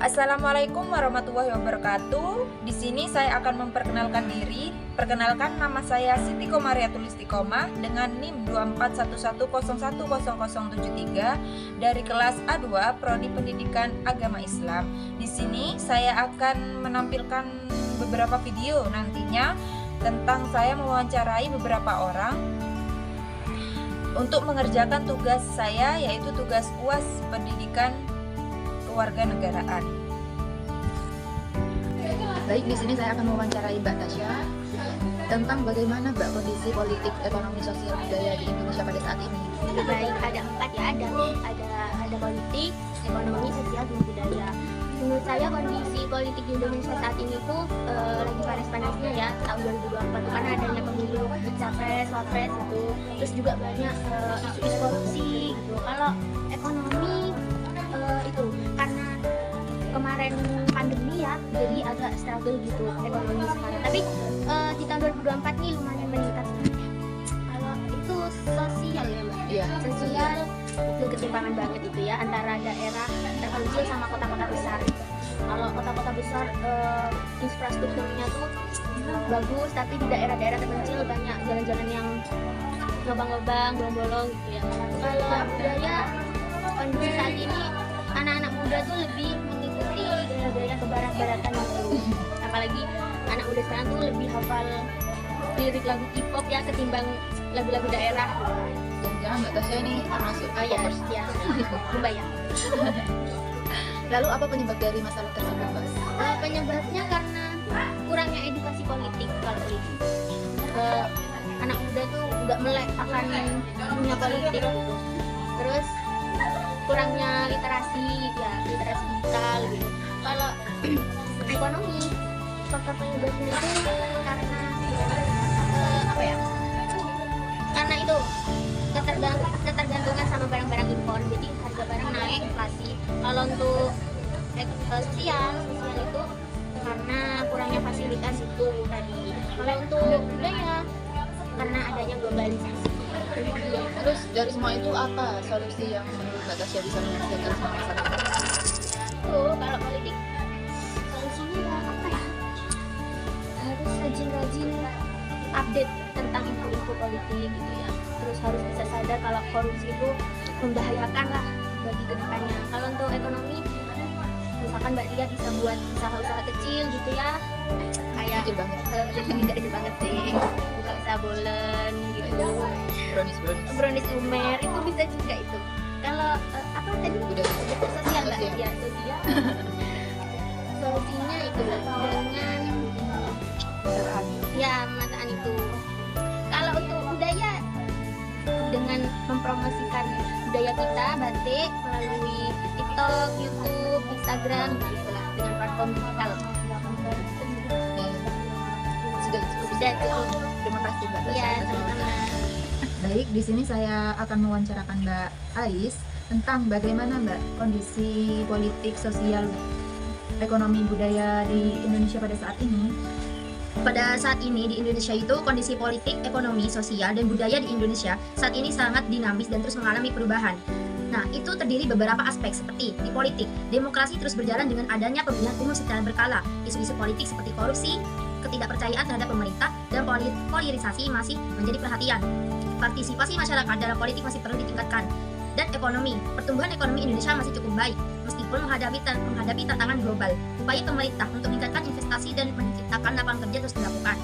Assalamualaikum warahmatullahi wabarakatuh. Di sini saya akan memperkenalkan diri. Perkenalkan, nama saya Siti Komariatul Istiqomah dengan NIM 2411010073 dari kelas A2 Prodi Pendidikan Agama Islam. Di sini saya akan menampilkan beberapa video nantinya tentang saya mewawancarai beberapa orang untuk mengerjakan tugas saya, yaitu tugas UAS Pendidikan Kewarganegaraan. Baik, di sini saya akan mewawancarai Mbak Tasya tentang bagaimana Mbak kondisi politik, ekonomi, sosial, budaya di Indonesia pada saat ini. Baik, ada empat ya, ada politik, ekonomi, sosial, dan budaya. Menurut saya kondisi politik di Indonesia saat ini tuh lagi panas-panasnya ya, tahun 2024 karena adanya pemilu capres, wapres itu, terus juga banyak isu-isu korupsi gitu. Kalau ekonomi itu karena kemarin pandemi ya, jadi agak struggle gitu ekonomi sekarang. Tapi di tahun 2024 nih lumayan meningkat. Kalau itu sosial ya Mbak? Iya. Sosial itu ketimpangan banget itu ya antara daerah terpencil sama kota-kota besar. Kalau kota-kota besar infrastrukturnya tuh bagus, tapi di daerah-daerah terpencil banyak jalan-jalan yang lubang-lubang, bolong-bolong gitu ya. Kalau budaya kondisi saat ini anak-anak muda tuh lebih mengikuti gaya-gaya kebarat-baratan gitu. Apalagi anak muda sekarang tuh lebih hafal lirik lagu K-pop ya ketimbang lagu-lagu daerah. Jangan-jangan Mbak Tasya ini termasuk K-popers? Ya, Mumbai ya. Lalu apa penyebab dari masalah tersebut, Mbak? Penyebabnya karena kurangnya edukasi politik. Kalau politik anak muda tuh nggak melek akan dunia politik gitu. Terus kurangnya literasi digital gitu. Kalau ekonomi, faktor penyebabnya itu karena apa ya? Karena itu ketergantungan sama barang-barang impor, jadi harga barang naik, inflasi. Kalau untuk sosial itu karena kurangnya fasilitas itu tadi. Kalau untuk budaya karena adanya globalisasi. Terus dari semua itu apa solusi yang menurut Mbak Tasya bisa menyelesaikan semua masalah itu? Kalau politik solusinya apa ya? Harus rajin-rajin update tentang info-info politik gitu ya. Terus harus bisa sadar kalau korupsi itu membahayakan lah bagi kedepannya. Kalau untuk ekonomi, misalkan Mbak Lia bisa buat usaha-usaha kecil gitu ya, kayak Kecil banget. tidak kecil banget sih, buka usaha bolen gitu, brownies Umer itu bisa juga itu. Kalau apa tadi Udah. sosial Mbak? Sosial. Ya sosial. Solusinya itu dengan ya penataan itu. Kalau untuk budaya dengan mempromosikan budaya kita batik melalui TikTok, YouTube, Instagram gitulah dengan platform digital. Sudah cukup. Terima kasih Mbak Tasya. Ya, sama-sama. Baik, di sini saya akan mewawancarakan Mbak Ais tentang bagaimana Mbak kondisi politik, sosial, ekonomi, budaya di Indonesia pada saat ini. Pada saat ini di Indonesia itu kondisi politik, ekonomi, sosial, dan budaya di Indonesia saat ini sangat dinamis dan terus mengalami perubahan. Nah, itu terdiri beberapa aspek seperti di politik, demokrasi terus berjalan dengan adanya pemilihan umum secara berkala. Isu-isu politik seperti korupsi, ketidakpercayaan terhadap pemerintah, dan polarisasi masih menjadi perhatian. Partisipasi masyarakat dalam politik masih perlu ditingkatkan. Dan ekonomi, pertumbuhan ekonomi Indonesia masih cukup baik meskipun menghadapi tantangan global. Upaya pemerintah untuk meningkatkan investasi dan menciptakan lapangan kerja terus dilakukan.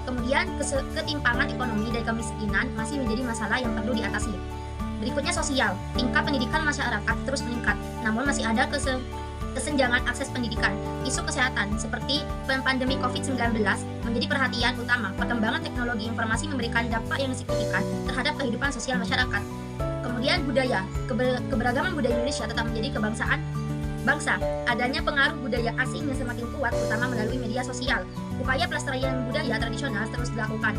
Kemudian ketimpangan ekonomi dan kemiskinan masih menjadi masalah yang perlu diatasi. Berikutnya sosial, tingkat pendidikan masyarakat terus meningkat, namun masih ada kesenjangan akses pendidikan. Isu kesehatan seperti pandemi COVID-19 menjadi perhatian utama. Perkembangan teknologi informasi memberikan dampak yang signifikan terhadap kehidupan sosial masyarakat. Kemudian budaya, keberagaman budaya Indonesia tetap menjadi kebangsaan bangsa. Adanya pengaruh budaya asing yang semakin kuat, terutama melalui media sosial. Upaya pelestarian budaya tradisional terus dilakukan.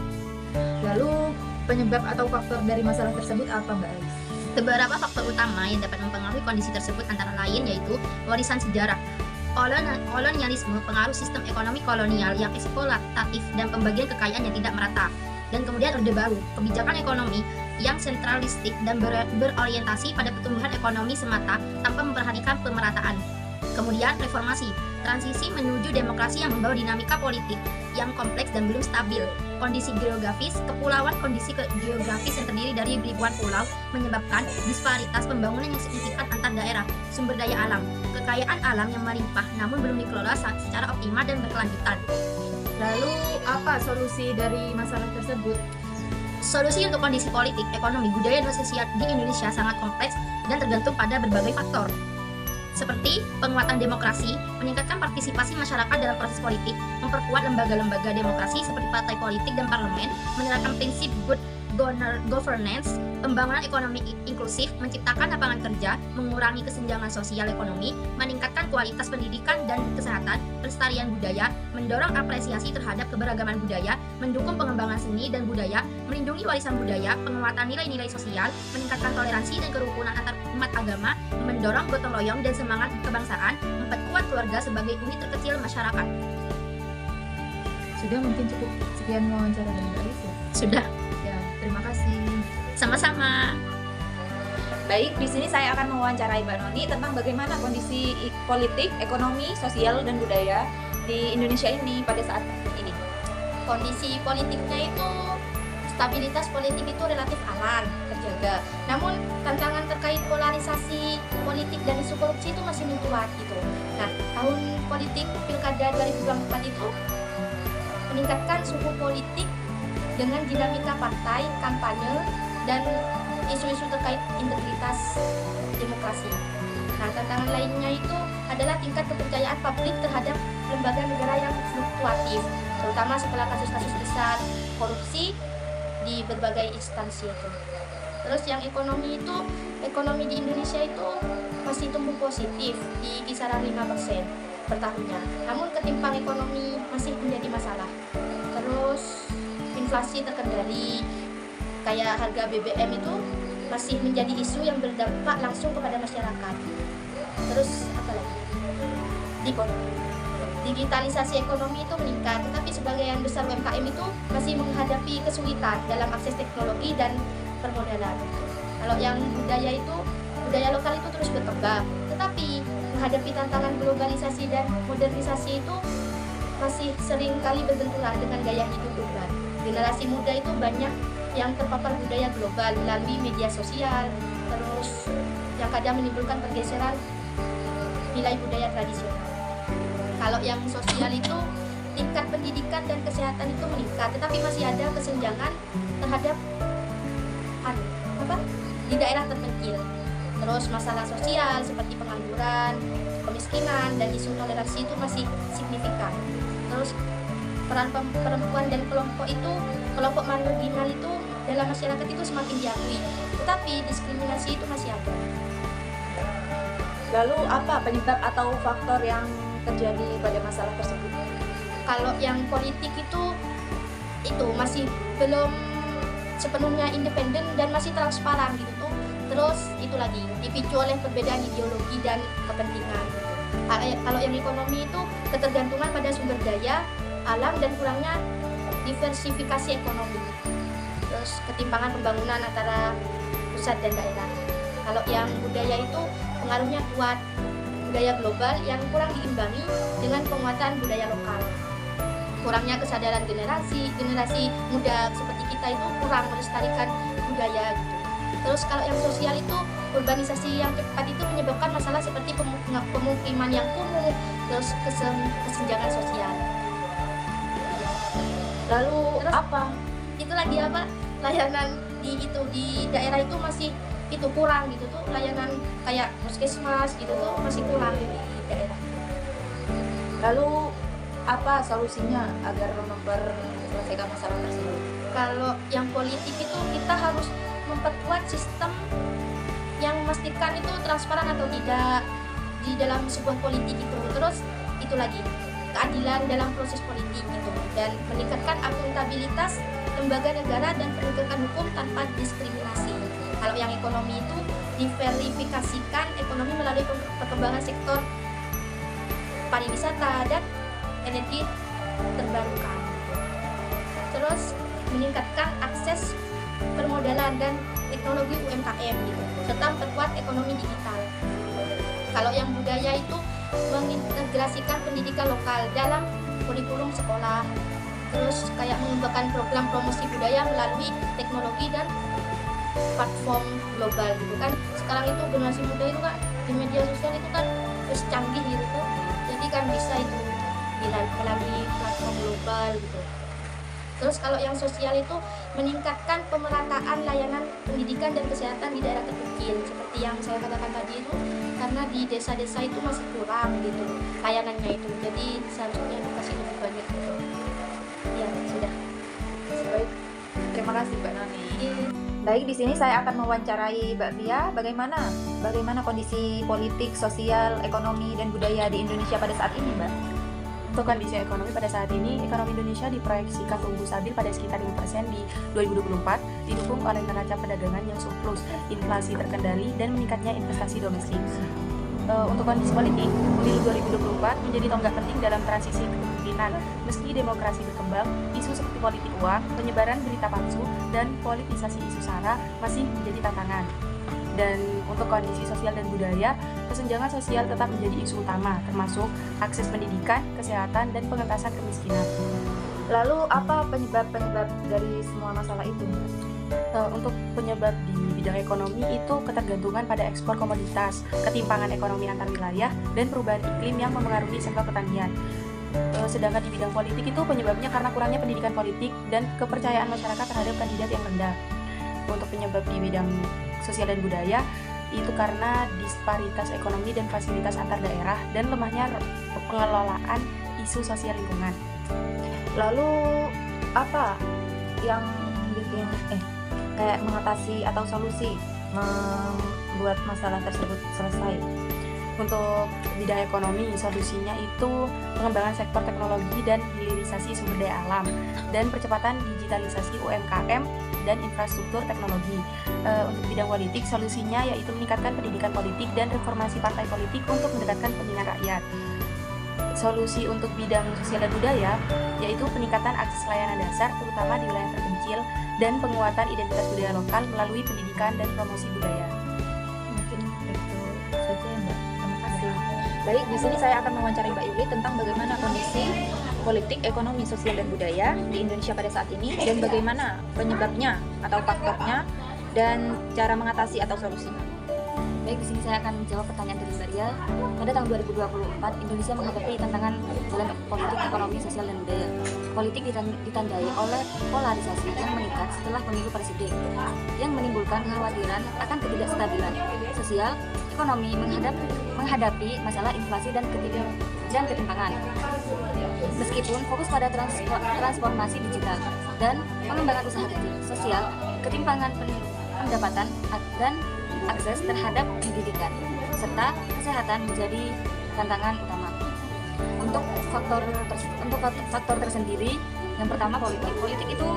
Lalu penyebab atau faktor dari masalah tersebut apa Mbak Ais? Beberapa faktor utama yang dapat mempengaruhi kondisi tersebut antara lain yaitu warisan sejarah. kolonialisme, pengaruh sistem ekonomi kolonial yang eksploitatif dan pembagian kekayaan yang tidak merata. Dan kemudian Orde Baru, kebijakan ekonomi yang sentralistik dan berorientasi pada pertumbuhan ekonomi semata tanpa memperhatikan pemerataan. Kemudian reformasi, transisi menuju demokrasi yang membawa dinamika politik yang kompleks dan belum stabil. Kondisi geografis, kondisi geografis yang terdiri dari ribuan pulau menyebabkan disparitas pembangunan yang signifikan antar daerah, sumber daya alam, kekayaan alam yang melimpah namun belum dikelola secara optimal dan berkelanjutan. Lalu apa solusi dari masalah tersebut? Solusi untuk kondisi politik, ekonomi, budaya, dan sosial di Indonesia sangat kompleks dan tergantung pada berbagai faktor. Seperti penguatan demokrasi, meningkatkan partisipasi masyarakat dalam proses politik, memperkuat lembaga-lembaga demokrasi seperti partai politik dan parlemen, menerapkan prinsip good governance, pembangunan ekonomi inklusif, menciptakan lapangan kerja, mengurangi kesenjangan sosial ekonomi, meningkatkan kualitas pendidikan dan kesehatan, pelestarian budaya, mendorong apresiasi terhadap keberagaman budaya, mendukung pengembangan seni dan budaya, melindungi warisan budaya, penguatan nilai-nilai sosial, meningkatkan toleransi dan kerukunan antar umat agama, mendorong gotong royong dan semangat kebangsaan, memperkuat keluarga sebagai unit terkecil masyarakat. Sudah, mungkin cukup sekian wawancara dari Mbak Ais ya. Sudah, Ya, terima kasih. sama-sama. Baik, di sini saya akan mewawancarai Mbak Noni tentang bagaimana kondisi politik, ekonomi, sosial, dan budaya di Indonesia ini pada saat ini. Kondisi politiknya itu, stabilitas politik itu relatif aman, terjaga. Namun tantangan terkait polarisasi politik dan isu korupsi itu masih mencuat gitu. Nah, tahun politik Pilkada 2024 itu meningkatkan suhu politik dengan dinamika partai, kampanye, dan isu-isu terkait integritas demokrasi. Nah, tantangan lainnya itu adalah tingkat kepercayaan publik terhadap lembaga negara yang fluktuatif, terutama setelah kasus-kasus besar korupsi di berbagai instansi itu. Terus yang ekonomi itu, ekonomi di Indonesia itu masih tumbuh positif di kisaran 5% per tahunnya. Namun ketimpang ekonomi masih menjadi masalah. Terus inflasi terkendali, kayak harga BBM itu masih menjadi isu yang berdampak langsung kepada masyarakat. Terus apa lagi? Digitalisasi ekonomi itu meningkat, tetapi sebagian besar UMKM itu masih menghadapi kesulitan dalam akses teknologi dan permodalan. Kalau yang budaya lokal itu terus berkembang, tetapi menghadapi tantangan globalisasi dan modernisasi itu masih sering kali berbenturan dengan gaya hidup urban. Generasi muda itu banyak yang terpapar budaya global melalui media sosial, terus yang kadang menimbulkan pergeseran nilai budaya tradisional. Kalau yang sosial itu, tingkat pendidikan dan kesehatan itu meningkat, tetapi masih ada kesenjangan terhadap di daerah terpencil. Terus masalah sosial seperti pengangguran, kemiskinan, dan isu toleransi itu masih signifikan. Terus peran perempuan dan kelompok marginal itu dalam masyarakat itu semakin diakui, tetapi diskriminasi itu masih ada. Lalu apa penyebab atau faktor yang terjadi pada masalah tersebut? Kalau yang politik itu masih belum sepenuhnya independen dan masih transparan gitu tuh. Terus itu lagi dipicu oleh perbedaan ideologi dan kepentingan. Kalau yang ekonomi itu ketergantungan pada sumber daya alam dan kurangnya diversifikasi ekonomi. Terus ketimpangan pembangunan antara pusat dan daerah. Kalau yang budaya itu pengaruhnya kuat, budaya global yang kurang diimbangi dengan penguatan budaya lokal. Kurangnya kesadaran generasi muda seperti kita itu kurang melestarikan budaya gitu. Terus kalau yang sosial itu urbanisasi yang cepat itu menyebabkan masalah seperti pemukiman yang kumuh, terus kesenjangan sosial. Lalu Terus apa? Itu lagi apa? Layanan di daerah itu masih kurang gitu tuh, layanan kayak puskesmas gitu tuh masih kurang di daerah. Lalu apa solusinya agar memperselesaikan masalah tersebut? Kalau yang politik itu kita harus memperkuat sistem yang memastikan itu transparan atau tidak di dalam sebuah politik itu. Terus itu lagi keadilan dalam proses politik gitu, dan meningkatkan akuntabilitas lembaga negara dan penegakan hukum tanpa diskriminasi. Kalau yang ekonomi itu diverifikasikan ekonomi melalui perkembangan sektor pariwisata dan energi terbarukan. Terus meningkatkan akses permodalan dan teknologi UMKM gitu, serta memperkuat ekonomi digital. Kalau yang budaya itu mengintegrasikan pendidikan lokal dalam kurikulum sekolah, terus kayak mengembangkan program promosi budaya melalui teknologi dan platform global gitu kan. Sekarang itu generasi muda itu kan di media sosial itu kan terus canggih gitu tuh, jadi kan bisa itu melalui platform global gitu. Terus kalau yang sosial itu meningkatkan pemerataan layanan pendidikan dan kesehatan di daerah terpencil, seperti yang saya katakan tadi itu, karena di desa-desa itu masih kurang gitu layanannya itu, jadi seharusnya dikasih lebih banyak gitu. Ya sudah. Baik, terima kasih Mbak Nani. Baik, di sini saya akan mewawancarai Mbak Pia. Bagaimana kondisi politik, sosial, ekonomi, dan budaya di Indonesia pada saat ini, Mbak? Untuk kondisi ekonomi pada saat ini, ekonomi Indonesia diproyeksikan tumbuh stabil pada sekitar 5% di 2024, didukung oleh neraca perdagangan yang surplus, inflasi terkendali, dan meningkatnya investasi domestik. Untuk kondisi politik, pemilu 2024 menjadi tonggak penting dalam transisi kepemimpinan. Meski demokrasi berkembang, isu seperti politik uang, penyebaran berita palsu, dan politisasi isu sara masih menjadi tantangan. Dan untuk kondisi sosial dan budaya, kesenjangan sosial tetap menjadi isu utama, termasuk akses pendidikan, kesehatan, dan pengentasan kemiskinan. Lalu apa penyebab dari semua masalah itu, Mbak? Untuk penyebab di bidang ekonomi itu ketergantungan pada ekspor komoditas, ketimpangan ekonomi antar wilayah, dan perubahan iklim yang memengaruhi sektor pertanian. Sedangkan di bidang politik itu penyebabnya karena kurangnya pendidikan politik dan kepercayaan masyarakat terhadap kandidat yang rendah. Untuk penyebab di bidang sosial dan budaya itu karena disparitas ekonomi dan fasilitas antar daerah dan lemahnya pengelolaan isu sosial lingkungan. Lalu apa yang bikin kayak mengatasi atau solusi membuat masalah tersebut selesai? Untuk bidang ekonomi, solusinya itu pengembangan sektor teknologi dan hilirisasi sumber daya alam dan percepatan digitalisasi UMKM dan infrastruktur teknologi. Untuk bidang politik, solusinya yaitu meningkatkan pendidikan politik dan reformasi partai politik untuk mendekatkan kepentingan rakyat. Solusi untuk bidang sosial dan budaya yaitu peningkatan akses layanan dasar terutama di wilayah terpencil dan penguatan identitas budaya lokal melalui pendidikan dan promosi budaya. Mungkin itu saja ya, Mbak. Terima kasih. Baik, di sini saya akan mewawancarai Mbak Yuli tentang bagaimana kondisi politik, ekonomi, sosial, dan budaya di Indonesia pada saat ini dan bagaimana penyebabnya atau faktornya dan cara mengatasi atau solusinya. Baik, di sini saya akan menjawab pertanyaan dari Mbak Ria. Pada tahun 2024, Indonesia menghadapi tantangan dalam politik, ekonomi, sosial, dan budaya. Politik ditandai oleh polarisasi yang meningkat setelah pemilu presiden, yang menimbulkan kekhawatiran akan ketidakstabilan sosial. Ekonomi menghadapi masalah inflasi dan ketimpangan. Meskipun fokus pada transformasi digital dan pengembangan usaha kecil, sosial, ketimpangan pendapatan dan akses terhadap pendidikan serta kesehatan menjadi tantangan utama. Untuk faktor tersendiri, yang pertama politik. Politik itu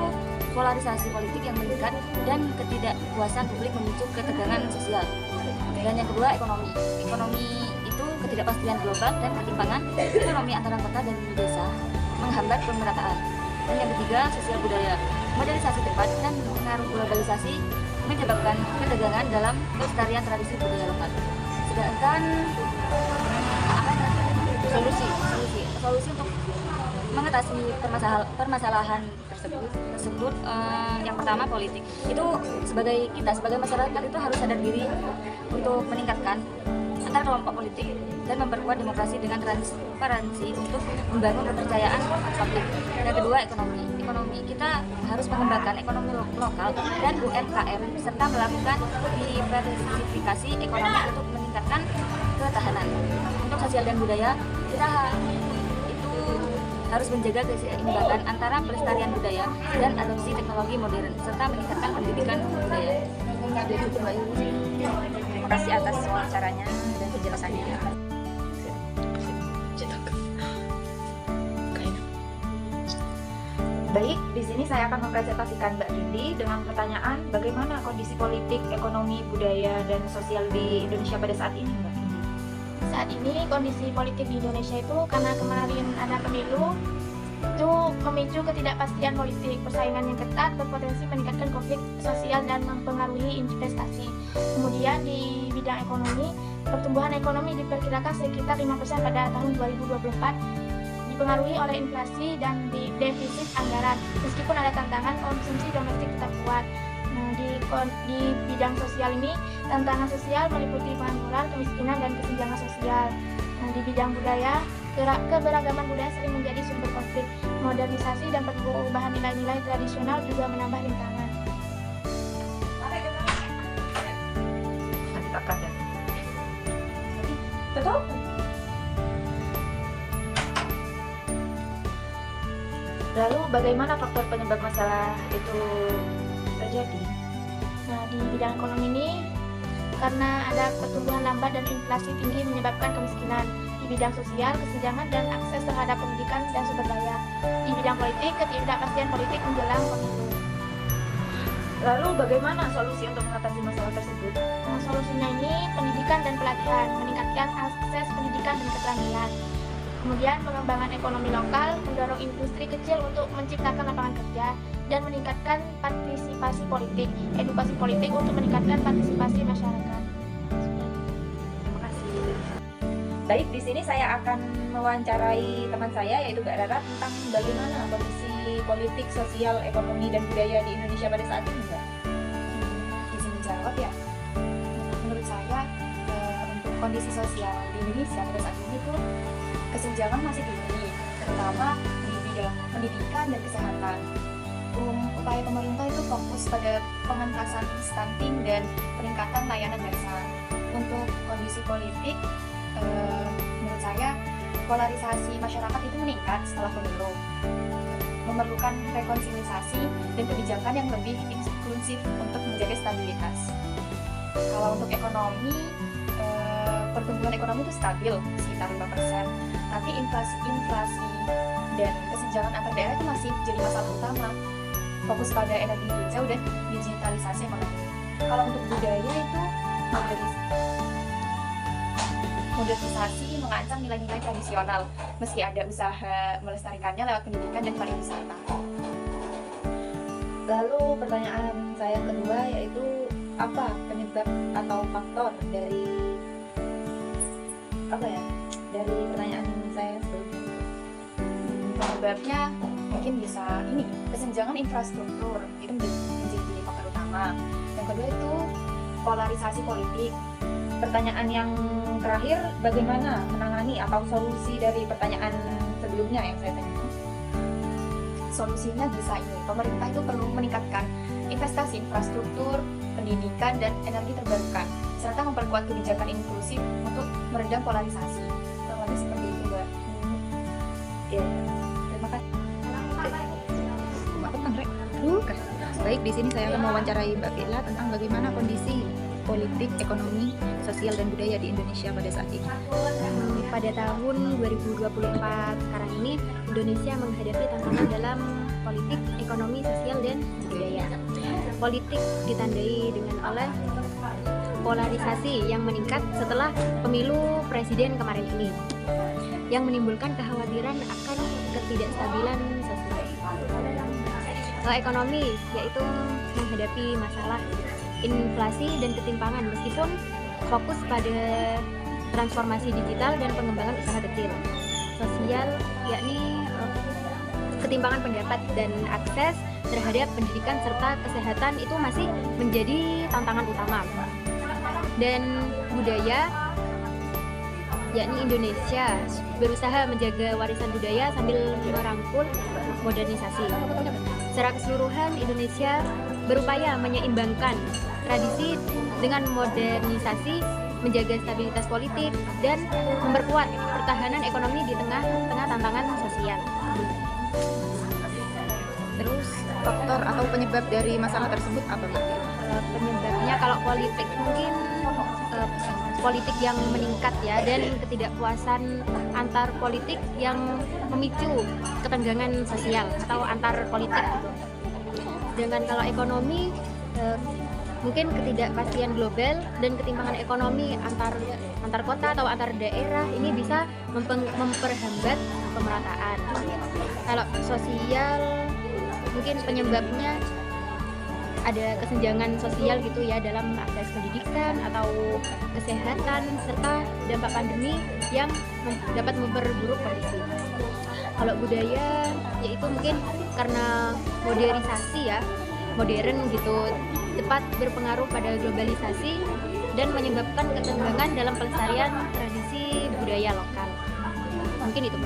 polarisasi politik yang meningkat dan ketidakpuasan publik memicu ketegangan sosial. Dan yang kedua ekonomi. Ekonomi itu ketidakpastian global dan ketimpangan ekonomi antara kota dan desa menghambat pemerataan. Dan yang ketiga sosial budaya. Modernisasi cepat dan pengaruh globalisasi menyebabkan ketegangan dalam pelestarian tradisi budaya lokal. Sedangkan solusi untuk mengatasi permasalahan tersebut yang pertama politik. Itu sebagai masyarakat itu harus sadar diri untuk meningkatkan antar kelompok politik dan memperkuat demokrasi dengan transparansi untuk membangun kepercayaan publik. Yang kedua ekonomi kita harus mengembangkan ekonomi lokal dan UMKM serta melakukan diversifikasi ekonomi untuk meningkatkan ketahanan. Untuk sosial dan budaya kita itu harus menjaga keseimbangan antara pelestarian budaya dan adopsi teknologi modern serta meningkatkan pendidikan budaya. Terima kasih atas wawancaranya dan penjelasannya. Baik, di sini saya akan mempresentasikan Mbak Dindi dengan pertanyaan bagaimana kondisi politik, ekonomi, budaya, dan sosial di Indonesia pada saat ini, Mbak Dindi. saat ini kondisi politik di Indonesia itu karena kemarin ada pemilu itu memicu ketidakpastian politik, persaingan yang ketat berpotensi meningkatkan konflik sosial dan mempengaruhi investasi. Kemudian di bidang ekonomi, pertumbuhan ekonomi diperkirakan sekitar 5% pada tahun 2024, dipengaruhi oleh inflasi dan defisit anggaran. Meskipun ada tantangan, konsumsi domestik tetap kuat. Nah, di bidang sosial ini, tantangan sosial meliputi pengangguran, kemiskinan, dan kesenjangan sosial. Nah, di bidang budaya, keberagaman budaya sering menjadi sumber konflik. Modernisasi dan perubahan nilai-nilai tradisional juga menambah rintangan. Nanti tak ada. Betul? Lalu bagaimana faktor penyebab masalah itu terjadi? Nah, di bidang ekonomi ini, karena ada pertumbuhan lambat dan inflasi tinggi menyebabkan kemiskinan. Di bidang sosial, kesenjangan dan akses terhadap pendidikan dan sumber daya. Di bidang politik, ketidakpastian politik menjelang pemilu. Lalu bagaimana solusi untuk mengatasi masalah tersebut? Nah, solusinya ini pendidikan dan pelatihan, meningkatkan akses pendidikan dan keterampilan. Kemudian pengembangan ekonomi lokal, mendorong industri kecil untuk menciptakan lapangan kerja, dan meningkatkan partisipasi politik, edukasi politik untuk meningkatkan partisipasi masyarakat. Terima kasih. Baik, di sini saya akan mewawancarai teman saya yaitu Mbak Rara tentang bagaimana kondisi politik, sosial, ekonomi, dan budaya di Indonesia pada saat ini, Mbak. Izin menjawab ya. Menurut saya untuk kondisi sosial di Indonesia pada saat ini tuh kesenjangan masih tinggi, terutama di bidang pendidikan dan kesehatan. Upaya pemerintah itu fokus pada pengentasan stunting dan peningkatan layanan dasar. Untuk kondisi politik, menurut saya polarisasi masyarakat itu meningkat setelah pemilu, memerlukan rekonsiliasi dan kebijakan yang lebih inklusif untuk menjaga stabilitas. Kalau untuk ekonomi, pertumbuhan ekonomi itu stabil sekitar 5%, tapi inflasi dan kesenjangan antar daerah itu masih jadi masalah utama. Fokus pada energi hijau dan digitalisasi ekonomi. Kalau untuk budaya itu modernisasi mengancam nilai-nilai tradisional, meski ada usaha melestarikannya lewat pendidikan dan pariwisata. Lalu pertanyaan saya yang kedua yaitu apa penyebab atau faktor dari pertanyaan saya sebelumnya? Penyebabnya mungkin bisa ini, kesenjangan infrastruktur itu menjadi faktor utama. Yang kedua itu polarisasi politik. Pertanyaan yang terakhir, bagaimana menangani atau solusi dari pertanyaan sebelumnya yang saya tanyakan? Solusinya bisa ini, pemerintah itu perlu meningkatkan investasi infrastruktur, pendidikan, dan energi terbarukan, serta memperkuat kebijakan inklusif untuk meredam polarisasi. Kurang lebih seperti itu, Mbak. Ya, terima kasih. Baik, di sini saya akan mewawancarai Mbak Villa tentang bagaimana kondisi politik, ekonomi, sosial, dan budaya di Indonesia pada saat ini. Pada tahun 2024 sekarang ini, Indonesia menghadapi tantangan dalam politik, ekonomi, sosial, dan budaya. Politik ditandai dengan oleh polarisasi yang meningkat setelah pemilu presiden kemarin ini, yang menimbulkan kekhawatiran akan ketidakstabilan sosial. Ekonomi yaitu menghadapi masalah inflasi dan ketimpangan meskipun fokus pada transformasi digital dan pengembangan usaha kecil. Sosial yakni ketimpangan pendapat dan akses terhadap pendidikan serta kesehatan itu masih menjadi tantangan utama. Dan budaya yakni Indonesia berusaha menjaga warisan budaya sambil merangkul modernisasi. Secara keseluruhan Indonesia berupaya menyeimbangkan tradisi dengan modernisasi, menjaga stabilitas politik, dan memperkuat pertahanan ekonomi di tengah-tengah tantangan sosial. Terus faktor atau penyebab dari masalah tersebut apa Mbak? Penyebabnya kalau politik mungkin politik yang meningkat ya, dan ketidakpuasan antar politik yang memicu ketenggangan sosial atau antar politik. Dengan kalau ekonomi mungkin ketidakpastian global dan ketimpangan ekonomi antar kota atau antar daerah ini bisa memperhambat pemerataan. Kalau sosial mungkin penyebabnya ada kesenjangan sosial gitu ya dalam akses pendidikan atau kesehatan serta dampak pandemi yang dapat memperburuk kondisi. Kalau budaya yaitu mungkin karena modernisasi ya, modern gitu, cepat berpengaruh pada globalisasi dan menyebabkan ketegangan dalam pelestarian tradisi budaya lokal. Mungkin itu.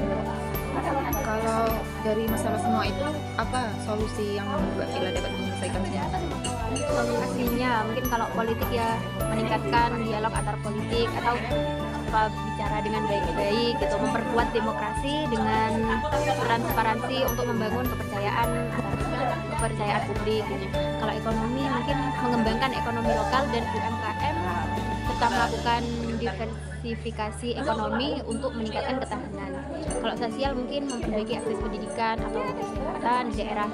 Kalau dari masalah semua itu, apa solusi yang Mbak Vila dapat menyelesaikannya? Solusinya mungkin kalau politik ya meningkatkan dialog antar politik atau bicara dengan baik-baik gitu, memperkuat demokrasi dengan transparansi untuk membangun kepercayaan publik gitu. Kalau ekonomi mungkin mengembangkan ekonomi lokal dan UMKM serta melakukan diversifikasi ekonomi untuk meningkatkan ketahanan. Kalau sosial mungkin memperbaiki akses pendidikan atau kesehatan di daerah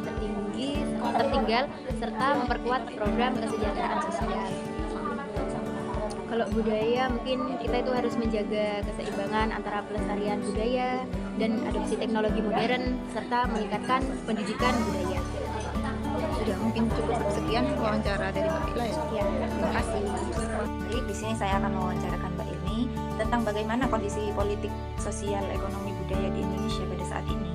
tertinggal serta memperkuat program kesejahteraan sosial. Kalau budaya mungkin kita itu harus menjaga keseimbangan antara pelestarian budaya dan adopsi teknologi modern serta meningkatkan pendidikan budaya. Sudah mungkin cukup sekian wawancara dari Mbak Vila ya. Ya, terima kasih. Jadi di sini saya akan mewawancarakan Mbak Ilni tentang bagaimana kondisi politik, sosial, ekonomi, budaya di Indonesia pada saat ini.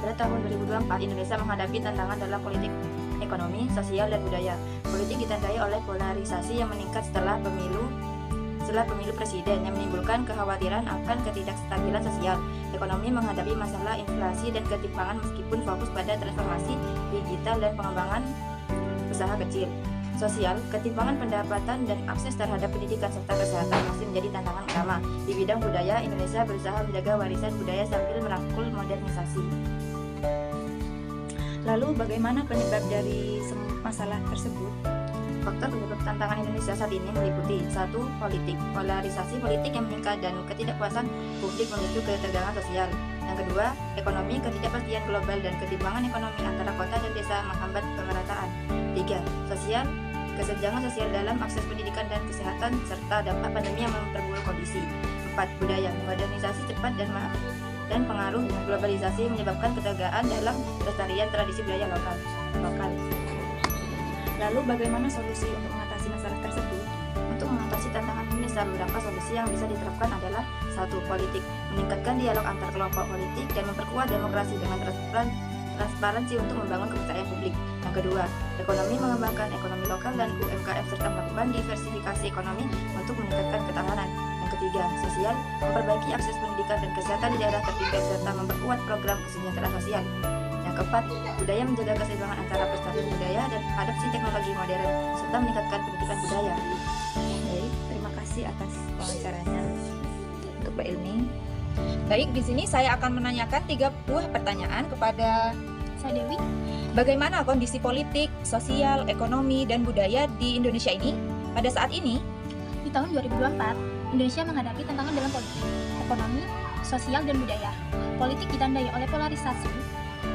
Pada tahun 2024, Indonesia menghadapi tantangan dalam politik, ekonomi, sosial, dan budaya. Politik ditandai oleh polarisasi yang meningkat setelah pemilu presiden yang menimbulkan kekhawatiran akan ketidakstabilan sosial. Ekonomi menghadapi masalah inflasi dan ketimpangan meskipun fokus pada transformasi digital dan pengembangan usaha kecil. Sosial, ketimpangan pendapatan dan akses terhadap pendidikan serta kesehatan masih menjadi tantangan utama. Di bidang budaya, Indonesia berusaha menjaga warisan budaya sambil merangkul modernisasi. Lalu bagaimana penyebab dari masalah tersebut? Faktor penyebab tantangan Indonesia saat ini meliputi 1. Politik, polarisasi politik yang meningkat dan ketidakpuasan publik memicu ketegangan sosial. Yang kedua, ekonomi, ketidakpastian global dan ketimpangan ekonomi antara kota dan desa menghambat pemerataan. 3. Sosial, kesenjangan sosial dalam akses pendidikan dan kesehatan serta dampak pandemi yang memperburuk kondisi. 4. Budaya, modernisasi cepat dan pengaruh globalisasi menyebabkan ketegangan dalam pelestarian tradisi budaya lokal. Lalu bagaimana solusi untuk mengatasi masalah tersebut? Untuk mengatasi tantangan ini, beberapa solusi yang bisa diterapkan adalah 1. Politik, meningkatkan dialog antar kelompok politik dan memperkuat demokrasi dengan transparansi untuk membangun kepercayaan publik. Yang kedua, ekonomi, mengembangkan ekonomi lokal dan UMKM serta melakukan diversifikasi ekonomi untuk meningkatkan ketahanan. Yang ketiga, sosial, memperbaiki akses pendidikan dan kesehatan di daerah tertinggal serta memperkuat program kesejahteraan sosial. Yang keempat, budaya, menjaga keseimbangan antara pelestarian budaya dan adopsi teknologi modern serta meningkatkan pendidikan budaya. Baik, terima kasih atas wawancaranya untuk Mbak Ilni. Baik, di sini saya akan menanyakan 3 buah pertanyaan kepada Saya Dewi. bagaimana kondisi politik, sosial, ekonomi, dan budaya di Indonesia ini pada saat ini. Di tahun 2024, Indonesia menghadapi tantangan dalam politik, ekonomi, sosial, dan budaya. Politik ditandai oleh polarisasi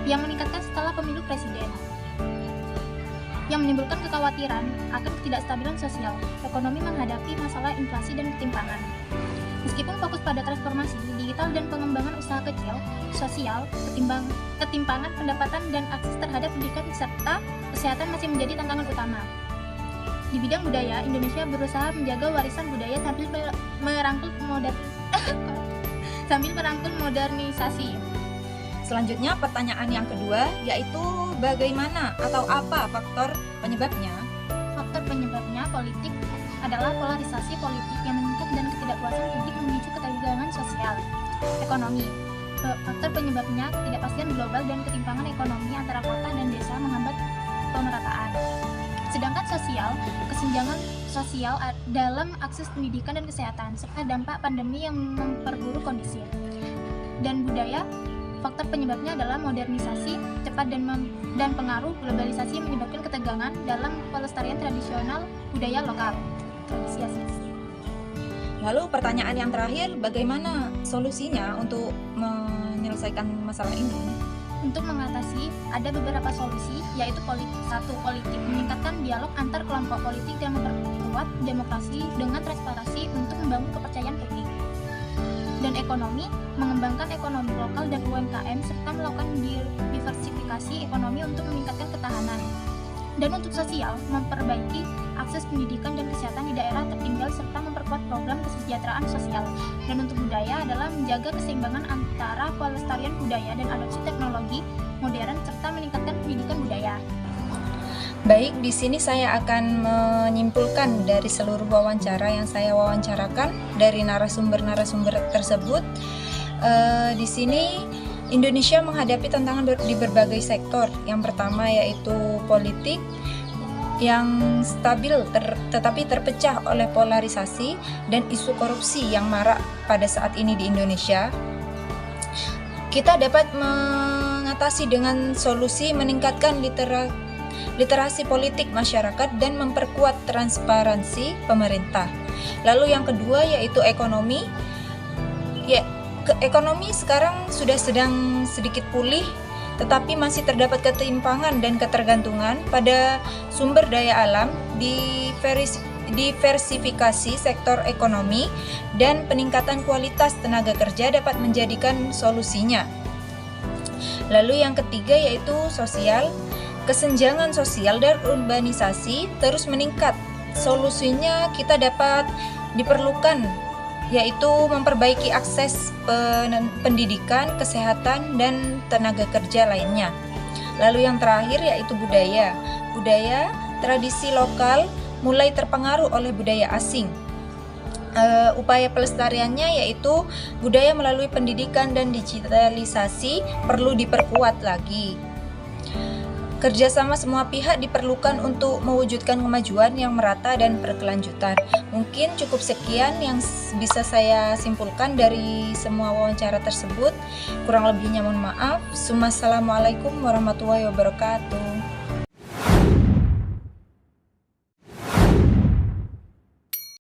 yang meningkatkan setelah pemilu presiden, yang menimbulkan kekhawatiran akan ketidakstabilan sosial. Ekonomi menghadapi masalah inflasi dan ketimpangan. Meskipun fokus pada transformasi digital dan pengembangan usaha kecil, sosial, ketimpangan pendapatan dan akses terhadap pendidikan serta kesehatan masih menjadi tantangan utama. Di bidang budaya, Indonesia berusaha menjaga warisan budaya sambil merangkul modernisasi. Selanjutnya pertanyaan yang kedua yaitu bagaimana atau apa faktor penyebabnya? Faktor penyebabnya politik adalah polarisasi politik yang meningkat dan ketidakpuasan publik memicu ketegangan sosial. Ekonomi, faktor penyebabnya ketidakpastian global dan ketimpangan ekonomi antara kota dan desa menghambat pemerataan. Sedangkan sosial, kesenjangan sosial dalam akses pendidikan dan kesehatan serta dampak pandemi yang memperburuk kondisi. Dan budaya, faktor penyebabnya adalah modernisasi cepat dan pengaruh globalisasi yang menyebabkan ketegangan dalam pelestarian tradisional budaya lokal. Lalu pertanyaan yang terakhir, bagaimana solusinya untuk menyelesaikan masalah ini? untuk mengatasi ada beberapa solusi, yaitu satu, politik, meningkatkan dialog antar kelompok politik dan memperkuat demokrasi dengan transparansi untuk membangun kepercayaan publik. Dan ekonomi, mengembangkan ekonomi lokal dan UMKM serta melakukan diversifikasi ekonomi untuk meningkatkan ketahanan. Dan untuk sosial, memperbaiki akses pendidikan dan kesehatan di daerah tertinggal serta memperkuat program kesejahteraan sosial. Dan untuk budaya adalah menjaga keseimbangan antara pelestarian budaya dan adopsi teknologi modern serta meningkatkan pendidikan budaya. Baik, di sini saya akan menyimpulkan dari seluruh wawancara yang saya wawancarakan dari narasumber-narasumber tersebut. Di sini Indonesia menghadapi tantangan di berbagai sektor. Yang pertama yaitu politik yang stabil tetapi terpecah oleh polarisasi dan isu korupsi yang marak pada saat ini di Indonesia. Kita dapat mengatasi dengan solusi meningkatkan literasi politik masyarakat dan memperkuat transparansi pemerintah. Lalu yang kedua yaitu ekonomi. Ekonomi sekarang sudah sedang sedikit pulih, tetapi masih terdapat ketimpangan dan ketergantungan pada sumber daya alam, diversifikasi sektor ekonomi, dan peningkatan kualitas tenaga kerja dapat menjadikan solusinya. Lalu yang ketiga yaitu sosial. Kesenjangan sosial dan urbanisasi terus meningkat. Solusinya kita dapat diperlukan yaitu memperbaiki akses pendidikan, kesehatan, dan tenaga kerja lainnya. Lalu yang terakhir yaitu budaya. Budaya, tradisi lokal mulai terpengaruh oleh budaya asing. Upaya pelestariannya yaitu budaya melalui pendidikan dan digitalisasi perlu diperkuat lagi. Kerjasama semua pihak diperlukan untuk mewujudkan kemajuan yang merata dan berkelanjutan. Mungkin cukup sekian yang bisa saya simpulkan dari semua wawancara tersebut. Kurang lebihnya mohon maaf. Assalamualaikum warahmatullahi wabarakatuh.